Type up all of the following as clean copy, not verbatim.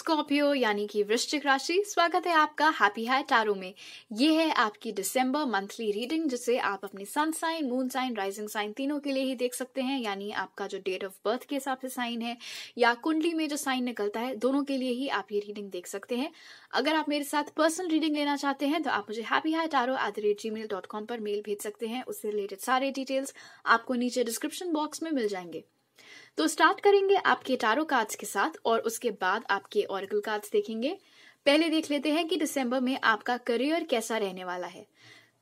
Scorpio यानी कि वृश्चिक राशि, स्वागत है आपका हैप्पी हाई टैरो में। ये है आपकी दिसंबर मंथली रीडिंग, जिसे आप अपनी sun sign, moon sign, rising sign तीनों के लिए ही देख सकते हैं। यानी आपका जो डेट ऑफ बर्थ के हिसाब से साइन है या कुंडली में जो साइन निकलता है, दोनों के लिए ही आप ये रीडिंग देख सकते हैं। अगर आप मेरे साथ पर्सनल रीडिंग लेना चाहते हैं तो आप मुझे happyhightarot@gmail.com पर मेल भेज सकते हैं। उससे रिलेटेड सारे डिटेल्स आपको नीचे डिस्क्रिप्शन बॉक्स में मिल जाएंगे। तो स्टार्ट करेंगे आपके टारो कार्ड्स के साथ और उसके बाद आपके ऑरेकल कार्ड्स देखेंगे। पहले देख लेते हैं कि दिसंबर में आपका करियर कैसा रहने वाला है।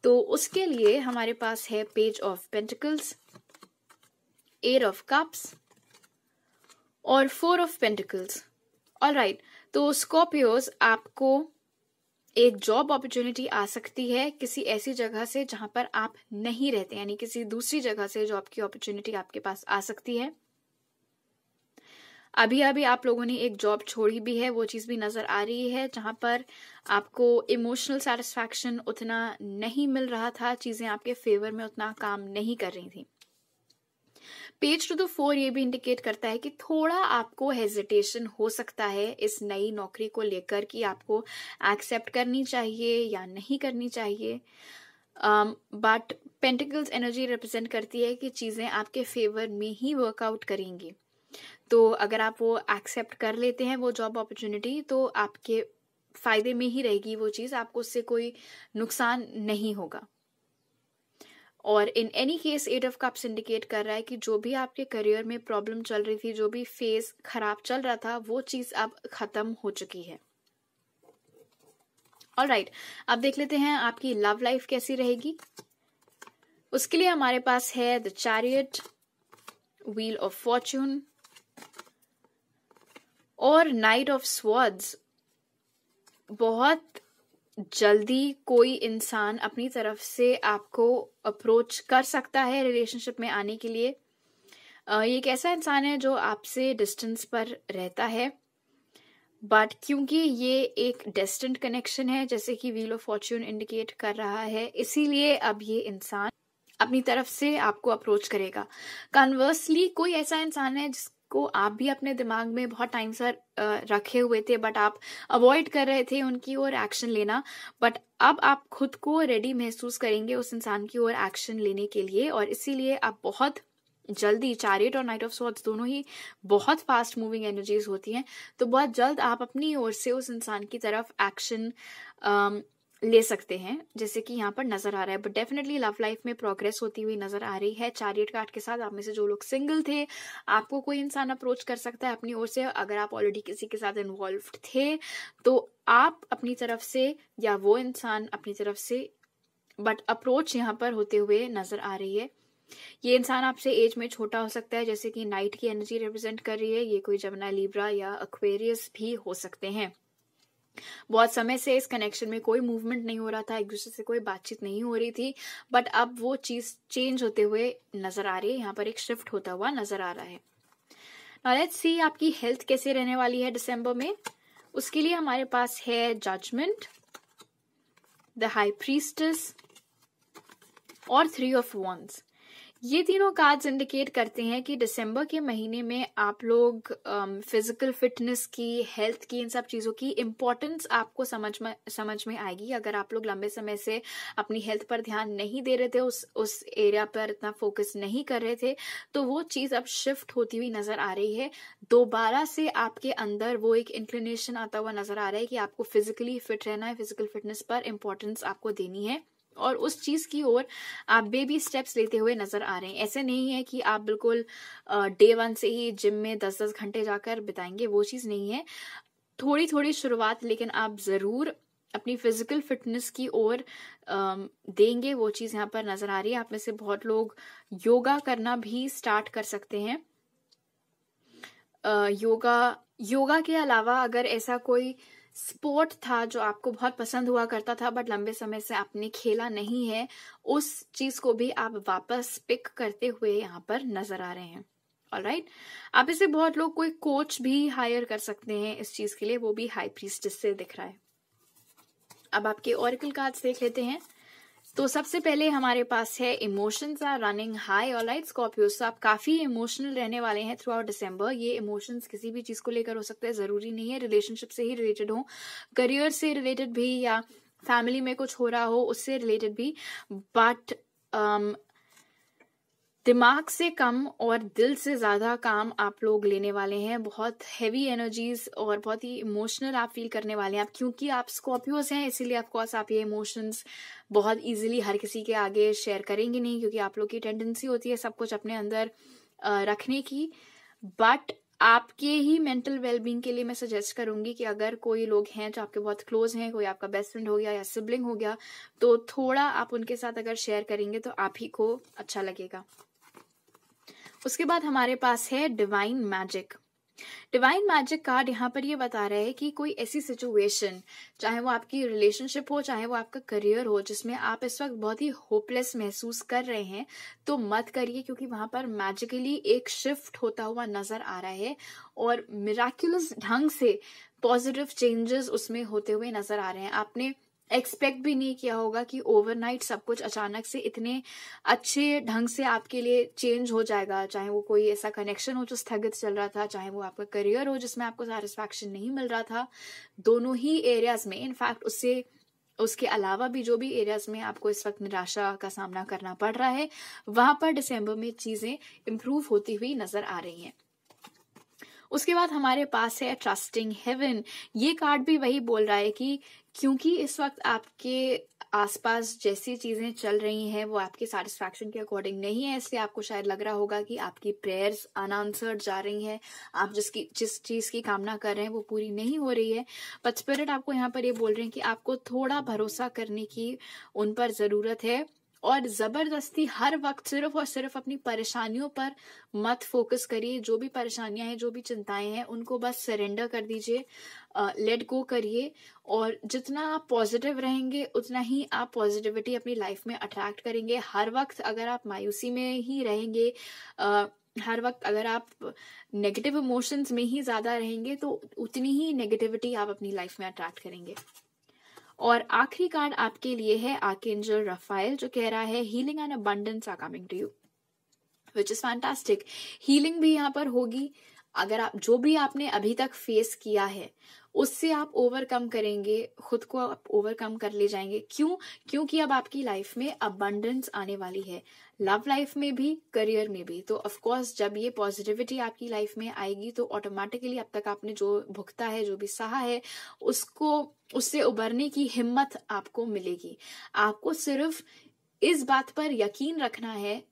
तो उसके लिए हमारे पास है page of pentacles, 8 of cups और 4 ऑफ पेंटिकल्स। ऑलराइट, तो स्कॉर्पियोज, आपको एक जॉब अपॉर्चुनिटी आ सकती है किसी ऐसी जगह से जहां पर आप नहीं रहते, यानी किसी दूसरी जगह से जॉब की अपॉर्चुनिटी आपके पास आ सकती है। अभी अभी आप लोगों ने एक जॉब छोड़ी भी है, वो चीज भी नजर आ रही है, जहां पर आपको इमोशनल सेटिस्फैक्शन उतना नहीं मिल रहा था, चीजें आपके फेवर में उतना काम नहीं कर रही थी। पेज 2 to 4 ये भी इंडिकेट करता है कि थोड़ा आपको हेजिटेशन हो सकता है इस नई नौकरी को लेकर कि आपको एक्सेप्ट करनी चाहिए या नहीं करनी चाहिए। बट पेंटिकल्स एनर्जी रिप्रेजेंट करती है कि चीजें आपके फेवर में ही वर्कआउट करेंगी। तो अगर आप वो एक्सेप्ट कर लेते हैं वो जॉब अपॉर्चुनिटी, तो आपके फायदे में ही रहेगी वो चीज, आपको उससे कोई नुकसान नहीं होगा। और in any case 8 of cups indicate कर रहा है कि जो भी आपके करियर में प्रॉब्लम चल रही थी, जो भी फेज खराब चल रहा था, वो चीज अब खत्म हो चुकी है। ऑलराइट, अब देख लेते हैं आपकी लव लाइफ कैसी रहेगी। उसके लिए हमारे पास है the chariot, wheel of Fortune और नाइट ऑफ स्वॉर्ड्स। बहुत जल्दी कोई इंसान अपनी तरफ से आपको अप्रोच कर सकता है रिलेशनशिप में आने के लिए। ये एक ऐसा इंसान है जो आपसे डिस्टेंस पर रहता है, बट क्योंकि ये एक डिस्टेंट कनेक्शन है, जैसे कि व्हील ऑफ फॉर्च्यून इंडिकेट कर रहा है, इसीलिए अब ये इंसान अपनी तरफ से आपको अप्रोच करेगा। कन्वर्सली कोई ऐसा इंसान है जिसको आप भी अपने दिमाग में बहुत टाइम से रखे हुए थे, बट आप अवॉइड कर रहे थे उनकी ओर एक्शन लेना, बट अब आप खुद को रेडी महसूस करेंगे उस इंसान की ओर एक्शन लेने के लिए, और इसीलिए आप बहुत जल्दी, चैरियट और नाइट ऑफ स्वॉर्ड्स दोनों ही बहुत फास्ट मूविंग एनर्जीज होती हैं, तो बहुत जल्द आप अपनी ओर से उस इंसान की तरफ एक्शन ले सकते हैं, जैसे कि यहाँ पर नजर आ रहा है। बट डेफिनेटली लव लाइफ में प्रोग्रेस होती हुई नजर आ रही है। चैरियट कार्ड के साथ आप में से जो लोग सिंगल थे, आपको कोई इंसान अप्रोच कर सकता है अपनी ओर से। अगर आप ऑलरेडी किसी के साथ इन्वॉल्व्ड थे तो आप अपनी तरफ से या वो इंसान अपनी तरफ से, बट अप्रोच यहाँ पर होते हुए नजर आ रही है। ये इंसान आपसे एज में छोटा हो सकता है, जैसे कि नाइट की एनर्जी रिप्रेजेंट कर रही है। ये कोई जमुना, लिब्रा या एक्वेरियस भी हो सकते हैं। बहुत समय से इस कनेक्शन में कोई मूवमेंट नहीं हो रहा था, एक दूसरे से कोई बातचीत नहीं हो रही थी, बट अब वो चीज चेंज होते हुए नजर आ रही है। यहाँ पर एक शिफ्ट होता हुआ नजर आ रहा है। नाउ लेट्स सी आपकी हेल्थ कैसे रहने वाली है दिसंबर में। उसके लिए हमारे पास है जजमेंट, द हाई प्रीस्टेस और 3 ऑफ वॉन्ड्स। ये तीनों कार्ड्स इंडिकेट करते हैं कि दिसंबर के महीने में आप लोग फिजिकल फिटनेस की, हेल्थ की, इन सब चीजों की इम्पोर्टेंस आपको समझ में आएगी। अगर आप लोग लंबे समय से अपनी हेल्थ पर ध्यान नहीं दे रहे थे, उस एरिया पर इतना फोकस नहीं कर रहे थे, तो वो चीज अब शिफ्ट होती हुई नजर आ रही है। दोबारा से आपके अंदर वो एक इंक्लिनेशन आता हुआ नजर आ रहा है कि आपको फिजिकली फिट रहना है, फिजिकल फिटनेस पर इम्पोर्टेंस आपको देनी है, और उस चीज की ओर आप बेबी स्टेप्स लेते हुए नजर आ रहे हैं। ऐसे नहीं है कि आप बिल्कुल डे 1 से ही जिम में 10-10 घंटे जाकर बिताएंगे, वो चीज नहीं है। थोड़ी थोड़ी शुरुआत, लेकिन आप जरूर अपनी फिजिकल फिटनेस की ओर देंगे, वो चीज यहाँ पर नजर आ रही है। आप में से बहुत लोग योगा करना भी स्टार्ट कर सकते हैं। योगा के अलावा अगर ऐसा कोई स्पोर्ट था जो आपको बहुत पसंद हुआ करता था बट लंबे समय से आपने खेला नहीं है, उस चीज को भी आप वापस पिक करते हुए यहाँ पर नजर आ रहे हैं। ऑलराइट, आप इसे बहुत लोग कोई कोच भी हायर कर सकते हैं इस चीज के लिए, वो भी हाई प्रीस्टेस से दिख रहा है। अब आपके ऑरेकल कार्ड्स देख लेते हैं। तो सबसे पहले हमारे पास है emotions are running high. Alright Scorpios, आप काफी इमोशनल रहने वाले हैं थ्रू आउट दिसंबर। ये इमोशंस किसी भी चीज को लेकर हो सकता है, जरूरी नहीं है रिलेशनशिप से ही रिलेटेड हो, करियर से रिलेटेड भी, या फैमिली में कुछ हो रहा हो उससे रिलेटेड भी। बट दिमाग से कम और दिल से ज्यादा काम आप लोग लेने वाले हैं। बहुत हैवी एनर्जीज और बहुत ही इमोशनल आप फील करने वाले हैं आप, क्योंकि आप स्कॉर्पियोस हैं, इसीलिए ऑफकोर्स आप ये इमोशंस बहुत इजीली हर किसी के आगे शेयर करेंगे नहीं, क्योंकि आप लोग की टेंडेंसी होती है सब कुछ अपने अंदर रखने की। बट आपके ही मेंटल वेलबींग के लिए मैं सजेस्ट करूंगी कि अगर कोई लोग हैं जो आपके बहुत क्लोज हैं, कोई आपका बेस्ट फ्रेंड हो गया या सिबलिंग हो गया, तो थोड़ा आप उनके साथ अगर शेयर करेंगे तो आप ही को अच्छा लगेगा। उसके बाद हमारे पास है divine magic. Divine magic card यहाँ पर ये बता रहा है कि कोई ऐसी सिचुएशन, चाहे वो आपकी रिलेशनशिप हो, चाहे वो आपका करियर हो, जिसमें आप इस वक्त बहुत ही होपलेस महसूस कर रहे हैं, तो मत करिए, क्योंकि वहां पर मैजिकली एक शिफ्ट होता हुआ नजर आ रहा है और मिराक्युलस ढंग से पॉजिटिव चेंजेस उसमें होते हुए नजर आ रहे हैं। आपने एक्सपेक्ट भी नहीं किया होगा कि ओवरनाइट सब कुछ अचानक से इतने अच्छे ढंग से आपके लिए चेंज हो जाएगा। चाहे वो कोई ऐसा कनेक्शन हो जो स्थगित चल रहा था, चाहे वो आपका करियर हो जिसमें आपको सेटिस्फैक्शन नहीं मिल रहा था, दोनों ही एरियाज में, इनफैक्ट उसके अलावा भी जो भी एरियाज में आपको इस वक्त निराशा का सामना करना पड़ रहा है, वहां पर दिसंबर में चीजें इंप्रूव होती हुई नजर आ रही हैं। उसके बाद हमारे पास है ट्रस्टिंग हेवन। ये कार्ड भी वही बोल रहा है कि क्योंकि इस वक्त आपके आसपास जैसी चीजें चल रही हैं वो आपके सेटिस्फैक्शन के अकॉर्डिंग नहीं है, इसलिए आपको शायद लग रहा होगा कि आपकी प्रेयर्स अनआंसर्ड जा रही हैं, आप जिस चीज की कामना कर रहे हैं वो पूरी नहीं हो रही है। बट स्पिरिट आपको यहाँ पर ये बोल रहे हैं कि आपको थोड़ा भरोसा करने की उन पर जरूरत है, और जबरदस्ती हर वक्त सिर्फ और सिर्फ अपनी परेशानियों पर मत फोकस करिए। जो भी परेशानियां हैं, जो भी चिंताएं हैं, उनको बस सरेंडर कर दीजिए, लेट गो करिए। और जितना आप पॉजिटिव रहेंगे उतना ही आप पॉजिटिविटी अपनी लाइफ में अट्रैक्ट करेंगे। हर वक्त अगर आप मायूसी में ही रहेंगे, हर वक्त अगर आप नेगेटिव इमोशंस में ही ज्यादा रहेंगे, तो उतनी ही नेगेटिविटी आप अपनी लाइफ में अट्रैक्ट करेंगे। और आखिरी कार्ड आपके लिए है आर्कएंजल रफाइल, जो कह रहा है healing and abundance are coming to you, which is fantastic. Healing भी यहाँ पर होगी। अगर आप जो भी आपने अभी तक फेस किया है उससे आप ओवरकम करेंगे, खुद को आप ओवरकम कर ले जाएंगे। क्योंकि अब आपकी लाइफ में अबंडेंस आने वाली है, लव लाइफ में भी, करियर में भी। तो ऑफ कोर्स जब ये पॉजिटिविटी आपकी लाइफ में आएगी तो ऑटोमेटिकली अब तक आपने जो भुगता है, जो भी सहा है, उससे उबरने की हिम्मत आपको मिलेगी। आपको सिर्फ इस बात पर यकीन रखना है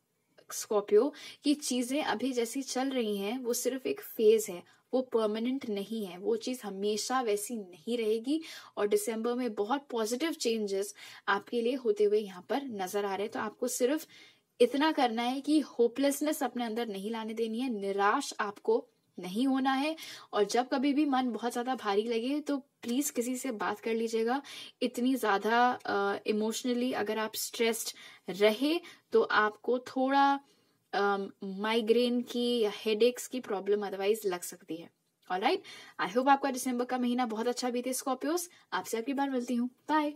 स्कॉर्पियो कि चीजें अभी जैसी चल रही हैं वो सिर्फ एक फेज है, वो परमानेंट नहीं है, वो चीज हमेशा वैसी नहीं रहेगी। और दिसंबर में बहुत पॉजिटिव चेंजेस आपके लिए होते हुए यहाँ पर नजर आ रहे हैं। तो आपको सिर्फ इतना करना है कि होपलेसनेस अपने अंदर नहीं लाने देनी है, निराश आपको नहीं होना है। और जब कभी भी मन बहुत ज्यादा भारी लगे तो प्लीज किसी से बात कर लीजिएगा। इतनी ज्यादा इमोशनली अगर आप स्ट्रेस्ड रहे तो आपको थोड़ा माइग्रेन की या हेडेक्स की प्रॉब्लम अदरवाइज लग सकती है। ऑलराइट, आई होप आपका दिसंबर का महीना बहुत अच्छा बीते स्कॉर्पियोस। आपसे अगली बार मिलती हूँ, बाय।